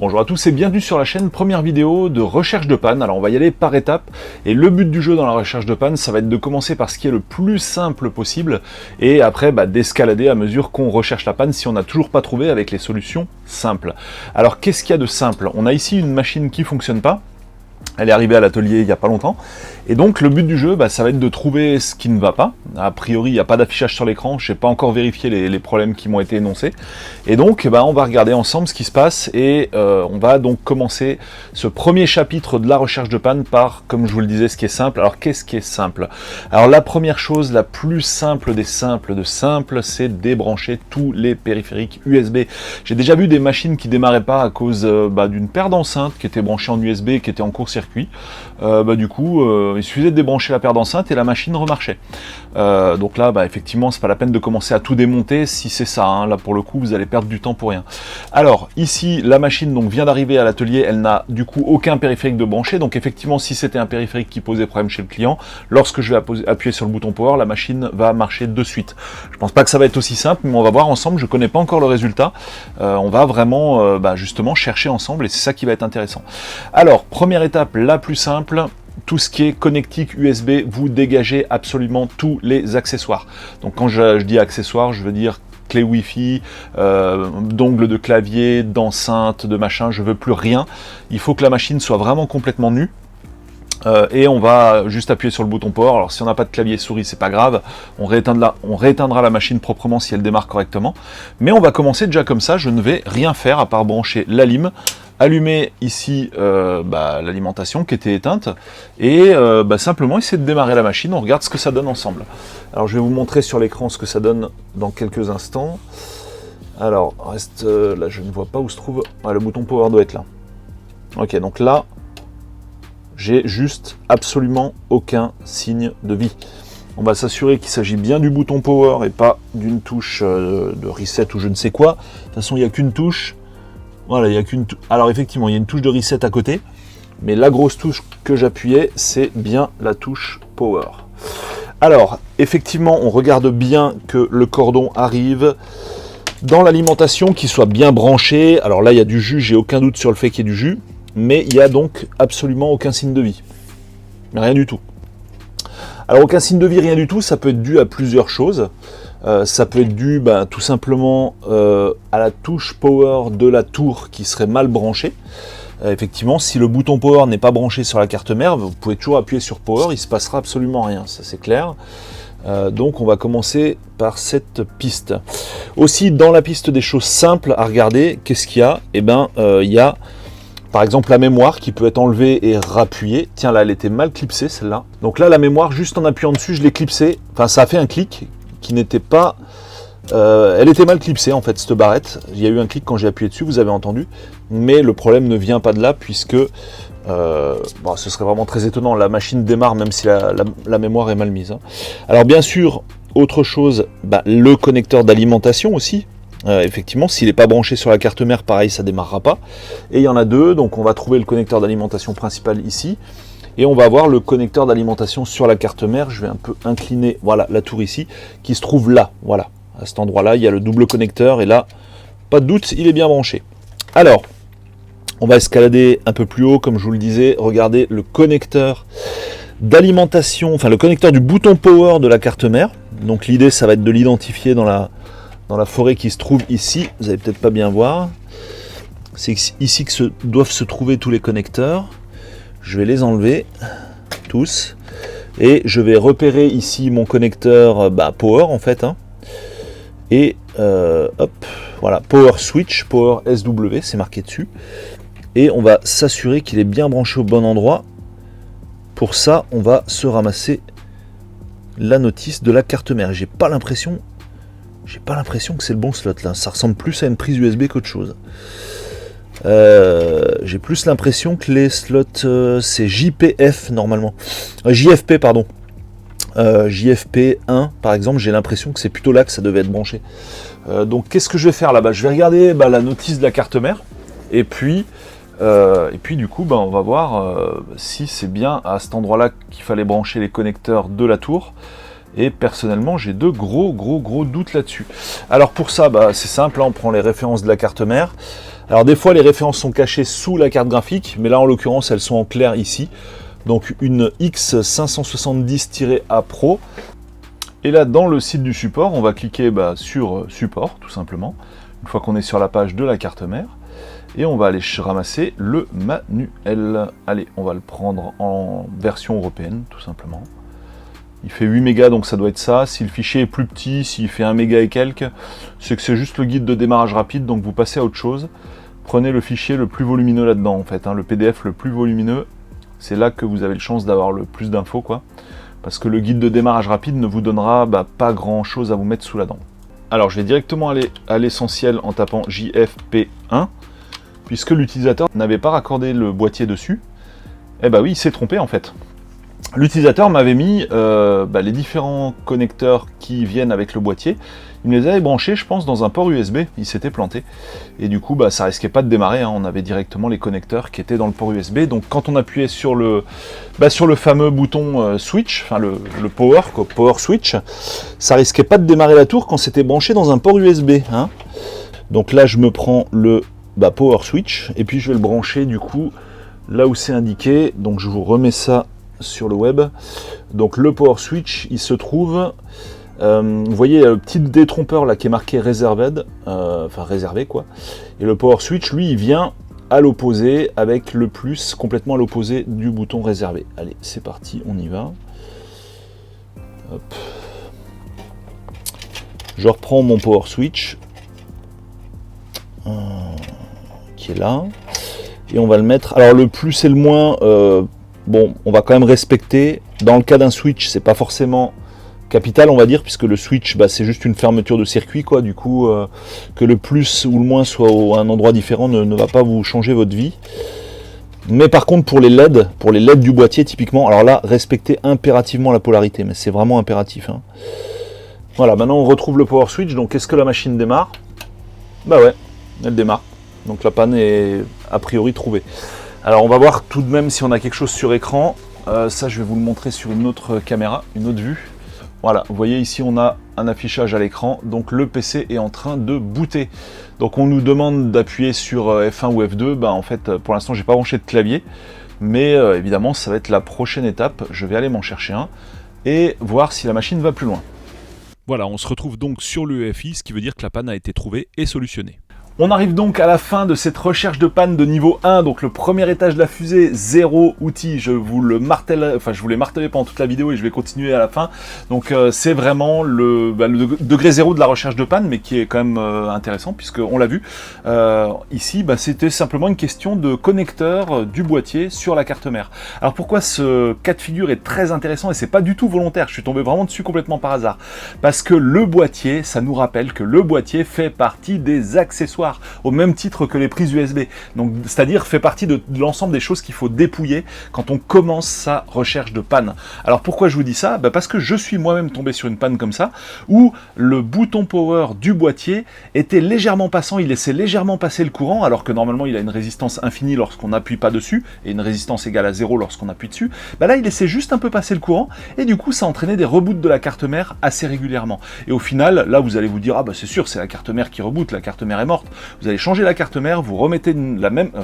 Bonjour à tous et bienvenue sur la chaîne, première vidéo de recherche de panne. Alors on va y aller par étapes et le but du jeu dans la recherche de panne, ça va être de commencer par ce qui est le plus simple possible et après d'escalader à mesure qu'on recherche la panne si on n'a toujours pas trouvé avec les solutions simples. Alors qu'est-ce qu'il y a de simple? On a ici une machine qui fonctionne pas. Elle est arrivée à l'atelier il n'y a pas longtemps. Et donc le but du jeu, ça va être de trouver ce qui ne va pas. A priori, il n'y a pas d'affichage sur l'écran. Je n'ai pas encore vérifié les problèmes qui m'ont été énoncés. Et donc, on va regarder ensemble ce qui se passe. Et on va donc commencer ce premier chapitre de la recherche de panne par, comme je vous le disais, ce qui est simple. Alors, qu'est-ce qui est simple? Alors, la première chose, la plus simple des simples de simple, c'est débrancher tous les périphériques USB. J'ai déjà vu des machines qui démarraient pas à cause d'une paire d'enceintes qui était branchée en USB, qui était en court-circuit. Du coup, il suffisait de débrancher la paire d'enceintes et la machine remarchait. Donc là, effectivement, c'est pas la peine de commencer à tout démonter si c'est ça. Hein. Là, pour le coup, vous allez perdre du temps pour rien. Alors, ici, la machine donc vient d'arriver à l'atelier. Elle n'a du coup aucun périphérique de branché. Donc effectivement, si c'était un périphérique qui posait problème chez le client, lorsque je vais appuyer sur le bouton Power, la machine va marcher de suite. Je pense pas que ça va être aussi simple, mais on va voir ensemble. Je connais pas encore le résultat. On va vraiment, justement, chercher ensemble et c'est ça qui va être intéressant. Alors, première étape, la plus simple. Tout ce qui est connectique USB, vous dégagez absolument tous les accessoires. Donc quand je dis accessoires, je veux dire clé Wi-Fi, d'ongles de clavier, d'enceinte, de machin, je veux plus rien. Il faut que la machine soit vraiment complètement nue. Et on va juste appuyer sur le bouton Power. Alors si on n'a pas de clavier souris, c'est pas grave, on rééteindra la machine proprement si elle démarre correctement. Mais on va commencer déjà comme ça, je ne vais rien faire à part brancher la lime, allumer ici l'alimentation qui était éteinte, et simplement essayer de démarrer la machine, on regarde ce que ça donne ensemble. Alors je vais vous montrer sur l'écran ce que ça donne dans quelques instants. Alors, reste là, je ne vois pas où se trouve... le bouton Power doit être là. Ok, donc là, j'ai juste absolument aucun signe de vie. On va s'assurer qu'il s'agit bien du bouton Power et pas d'une touche de reset ou je ne sais quoi. De toute façon, il n'y a qu'une touche. Voilà, il n'y a qu'une touche. Alors effectivement, il y a une touche de reset à côté. Mais la grosse touche que j'appuyais, c'est bien la touche Power. Alors, effectivement, on regarde bien que le cordon arrive dans l'alimentation, qu'il soit bien branché. Alors là, il y a du jus, j'ai aucun doute sur le fait qu'il y ait du jus. Mais il n'y a donc absolument aucun signe de vie. Rien du tout. Alors aucun signe de vie, rien du tout, ça peut être dû à plusieurs choses. Ça peut être dû tout simplement à la touche Power de la tour qui serait mal branchée. Effectivement, si le bouton Power n'est pas branché sur la carte mère, vous pouvez toujours appuyer sur Power, il ne se passera absolument rien, ça c'est clair. Donc on va commencer par cette piste. Aussi, dans la piste des choses simples à regarder, qu'est-ce qu'il y a? Il y a par exemple la mémoire qui peut être enlevée et rappuyée. Tiens là, elle était mal clipsée celle-là. Donc là, la mémoire, juste en appuyant dessus, je l'ai clipsée. Enfin, ça a fait un clic qui n'était pas... elle était mal clipsée en fait, cette barrette. Il y a eu un clic quand j'ai appuyé dessus, vous avez entendu. Mais le problème ne vient pas de là puisque... ce serait vraiment très étonnant. La machine démarre même si la mémoire est mal mise. Hein. Alors bien sûr, autre chose, le connecteur d'alimentation aussi. Effectivement, s'il n'est pas branché sur la carte mère, pareil, ça ne démarrera pas. Et il y en a deux, donc on va trouver le connecteur d'alimentation principal ici. Et on va avoir le connecteur d'alimentation sur la carte mère. Je vais un peu incliner, voilà, la tour ici, qui se trouve là. Voilà, à cet endroit-là, il y a le double connecteur. Et là, pas de doute, il est bien branché. Alors, on va escalader un peu plus haut, comme je vous le disais. Regardez le connecteur d'alimentation, enfin le connecteur du bouton Power de la carte mère. Donc l'idée, ça va être de l'identifier dans la forêt qui se trouve ici. Vous n'allez peut-être pas bien voir. C'est ici que doivent se trouver tous les connecteurs. Je vais les enlever tous. Et je vais repérer ici mon connecteur Power en fait. Hein. Et hop, voilà, Power Switch, Power SW, c'est marqué dessus. Et on va s'assurer qu'il est bien branché au bon endroit. Pour ça, on va se ramasser la notice de la carte mère. J'ai pas l'impression que c'est le bon slot là. Ça ressemble plus à une prise USB qu'autre chose. J'ai plus l'impression que les slots c'est JPF normalement. JFP pardon. JFP1 par exemple, j'ai l'impression que c'est plutôt là que ça devait être branché. Donc qu'est-ce que je vais faire là-bas? Je vais regarder la notice de la carte mère. Et puis du coup on va voir si c'est bien à cet endroit-là qu'il fallait brancher les connecteurs de la tour. Et personnellement, j'ai de gros doutes là-dessus. Alors pour ça, c'est simple, hein, on prend les références de la carte mère. Alors des fois, les références sont cachées sous la carte graphique, mais là, en l'occurrence, elles sont en clair ici. Donc une X570-A Pro. Et là, dans le site du support, on va cliquer sur support, tout simplement. Une fois qu'on est sur la page de la carte mère. Et on va aller ramasser le manuel. Allez, on va le prendre en version européenne, tout simplement. Il fait 8 mégas, donc ça doit être ça. Si le fichier est plus petit, s'il fait 1 méga et quelques, c'est que c'est juste le guide de démarrage rapide, donc vous passez à autre chose. Prenez le fichier le plus volumineux là-dedans, en fait, hein, le PDF le plus volumineux. C'est là que vous avez le chance d'avoir le plus d'infos, quoi. Parce que le guide de démarrage rapide ne vous donnera pas grand-chose à vous mettre sous la dent. Alors, je vais directement aller à l'essentiel en tapant JFP1, puisque l'utilisateur n'avait pas raccordé le boîtier dessus. Eh bah oui, il s'est trompé, en fait. L'utilisateur m'avait mis les différents connecteurs qui viennent avec le boîtier. Il me les avait branchés, je pense, dans un port USB. Il s'était planté. Et du coup, ça risquait pas de démarrer. Hein. On avait directement les connecteurs qui étaient dans le port USB. Donc, quand on appuyait sur le fameux bouton switch, enfin le power, power switch, ça risquait pas de démarrer la tour quand c'était branché dans un port USB. Hein. Donc là, je me prends le power switch. Et puis, je vais le brancher, du coup, là où c'est indiqué. Donc, je vous remets ça sur le web. Donc le power switch, il se trouve, vous voyez le petit détrompeur là qui est marqué reserved, enfin réservé quoi. Et le power switch, lui, il vient à l'opposé avec le plus complètement à l'opposé du bouton réservé. Allez, c'est parti, on y va. Hop. Je reprends mon power switch qui est là et on va le mettre. Alors le plus et le moins. Bon, on va quand même respecter. Dans le cas d'un switch, c'est pas forcément capital, on va dire, puisque le switch, c'est juste une fermeture de circuit, quoi. Du coup, que le plus ou le moins soit à un endroit différent ne va pas vous changer votre vie. Mais par contre, pour les LED du boîtier, typiquement, alors là, respectez impérativement la polarité, mais c'est vraiment impératif. Hein. Voilà, maintenant on retrouve le power switch. Donc, est-ce que la machine démarre? Bah ouais, elle démarre. Donc la panne est a priori trouvée. Alors on va voir tout de même si on a quelque chose sur écran. Ça je vais vous le montrer sur une autre caméra, une autre vue. Voilà, vous voyez ici on a un affichage à l'écran, donc le PC est en train de booter. Donc on nous demande d'appuyer sur F1 ou F2, en fait pour l'instant j'ai pas branché de clavier, mais évidemment ça va être la prochaine étape, je vais aller m'en chercher un et voir si la machine va plus loin. Voilà, on se retrouve donc sur l'EFI, ce qui veut dire que la panne a été trouvée et solutionnée. On arrive donc à la fin de cette recherche de panne de niveau 1, donc le premier étage de la fusée, 0 outil. Je vous l'ai martelé pendant toute la vidéo et je vais continuer à la fin. Donc c'est vraiment le degré 0 de la recherche de panne, mais qui est quand même intéressant puisqu'on l'a vu. Ici, c'était simplement une question de connecteur du boîtier sur la carte mère. Alors pourquoi ce cas de figure est très intéressant et c'est pas du tout volontaire, je suis tombé vraiment dessus complètement par hasard. Parce que le boîtier, ça nous rappelle que le boîtier fait partie des accessoires, au même titre que les prises USB. Donc, c'est-à-dire fait partie de l'ensemble des choses qu'il faut dépouiller quand on commence sa recherche de panne. Alors pourquoi je vous dis ça? Parce que je suis moi-même tombé sur une panne comme ça, où le bouton power du boîtier était légèrement passant, il laissait légèrement passer le courant, alors que normalement il a une résistance infinie lorsqu'on n'appuie pas dessus, et une résistance égale à 0 lorsqu'on appuie dessus. Là il laissait juste un peu passer le courant, et du coup ça entraînait des reboots de la carte mère assez régulièrement. Et au final, là vous allez vous dire, c'est sûr, c'est la carte mère qui reboot, la carte mère est morte. Vous allez changer la carte mère, vous remettez une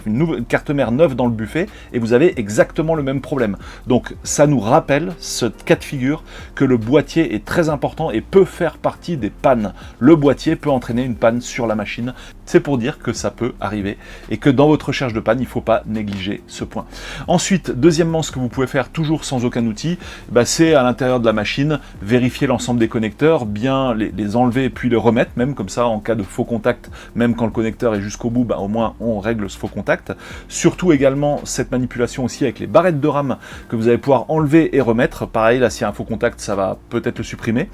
nouvelle carte mère neuve dans le buffet et vous avez exactement le même problème. Donc ça nous rappelle ce cas de figure que le boîtier est très important et peut faire partie des pannes. Le boîtier peut entraîner une panne sur la machine. C'est pour dire que ça peut arriver et que dans votre recherche de panne, il ne faut pas négliger ce point. Ensuite, deuxièmement, ce que vous pouvez faire toujours sans aucun outil, c'est à l'intérieur de la machine, vérifier l'ensemble des connecteurs, bien les enlever puis les remettre, même comme ça en cas de faux contact, même quand le connecteur est jusqu'au bout, au moins on règle ce faux contact. Surtout également cette manipulation aussi avec les barrettes de RAM que vous allez pouvoir enlever et remettre. Pareil, là s'il y a un faux contact, ça va peut-être le supprimer.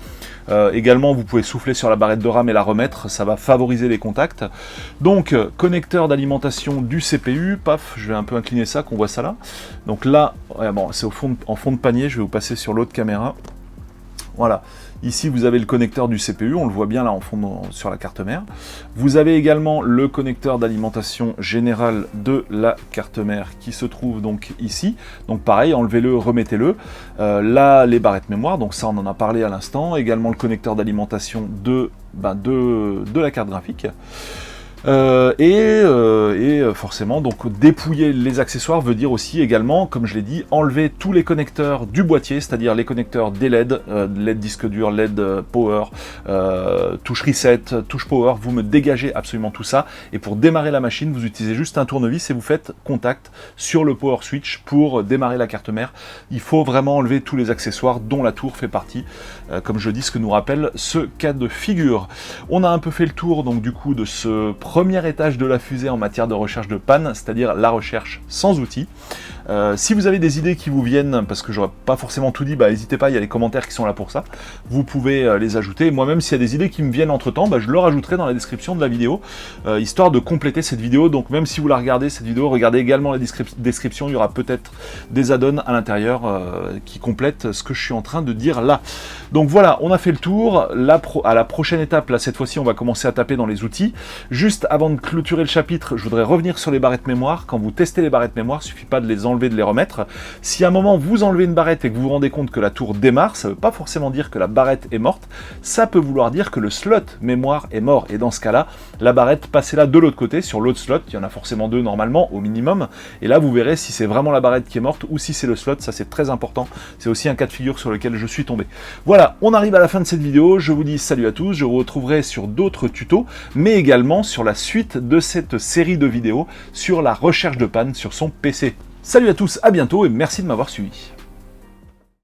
Également, vous pouvez souffler sur la barrette de RAM et la remettre, ça va favoriser les contacts. Donc, connecteur d'alimentation du CPU, paf, je vais un peu incliner ça, qu'on voit ça là. Donc là, c'est en fond de panier, je vais vous passer sur l'autre caméra. Voilà, Ici, vous avez le connecteur du CPU, on le voit bien là en fond sur la carte mère. Vous avez également le connecteur d'alimentation générale de la carte mère qui se trouve donc ici. Donc pareil, enlevez-le, remettez-le. Là, les barrettes mémoire, donc ça on en a parlé à l'instant. Également le connecteur d'alimentation de la carte graphique. Forcément, donc dépouiller les accessoires veut dire aussi également, comme je l'ai dit, enlever tous les connecteurs du boîtier, c'est-à-dire les connecteurs des LED, LED disque dur, LED power, touche reset, touche power, vous me dégagez absolument tout ça, et pour démarrer la machine, vous utilisez juste un tournevis et vous faites contact sur le power switch pour démarrer la carte mère. Il faut vraiment enlever tous les accessoires dont la tour fait partie, comme je dis, ce que nous rappelle ce cas de figure. On a un peu fait le tour donc du coup de ce premier étage de la fusée en matière de recherche de panne, c'est-à-dire la recherche sans outils. Si vous avez des idées qui vous viennent, parce que j'aurais pas forcément tout dit, n'hésitez pas, il y a les commentaires qui sont là pour ça, vous pouvez les ajouter. Moi-même, s'il y a des idées qui me viennent entre temps, je le rajouterai dans la description de la vidéo, histoire de compléter cette vidéo. Donc même si vous la regardez, cette vidéo, regardez également la description, il y aura peut-être des add-ons à l'intérieur qui complètent ce que je suis en train de dire là. Donc voilà, on a fait le tour. À la prochaine étape, là cette fois-ci, on va commencer à taper dans les outils. Juste avant de clôturer le chapitre, je voudrais revenir sur les barrettes mémoire. Quand vous testez les barrettes mémoire, il ne suffit pas de les enlever, de les remettre. Si à un moment vous enlevez une barrette et que vous vous rendez compte que la tour démarre, ça ne veut pas forcément dire que la barrette est morte, ça peut vouloir dire que le slot mémoire est mort. Et dans ce cas-là, la barrette, passez-la de l'autre côté, sur l'autre slot, il y en a forcément deux normalement, au minimum, et là vous verrez si c'est vraiment la barrette qui est morte ou si c'est le slot, ça c'est très important. C'est aussi un cas de figure sur lequel je suis tombé. Voilà, on arrive à la fin de cette vidéo, je vous dis salut à tous, je vous retrouverai sur d'autres tutos, mais également sur la suite de cette série de vidéos sur la recherche de panne sur son PC. Salut à tous, à bientôt et merci de m'avoir suivi.